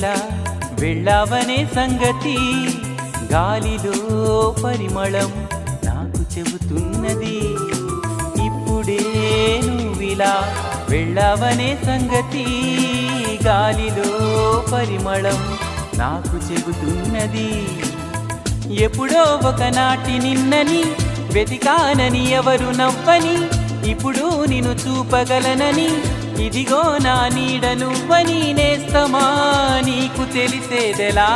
నువ్విలా వెళ్ళావనే సంగతి గాలిలో పరిమళం నాకు చెబుతున్నది. ఇప్పుడే నువ్విలా వెళ్ళావనే సంగతి గాలిలో పరిమళం నాకు చెబుతున్నది. ఎప్పుడో ఒకనాటి నిన్నని వెతికానని ఎవరు నవ్వని, ఇప్పుడు నిన్ను చూపగలనని ఇదిగో నా నీడ నువ్వని నేస్తమా నీకు తెలిసేదెలా.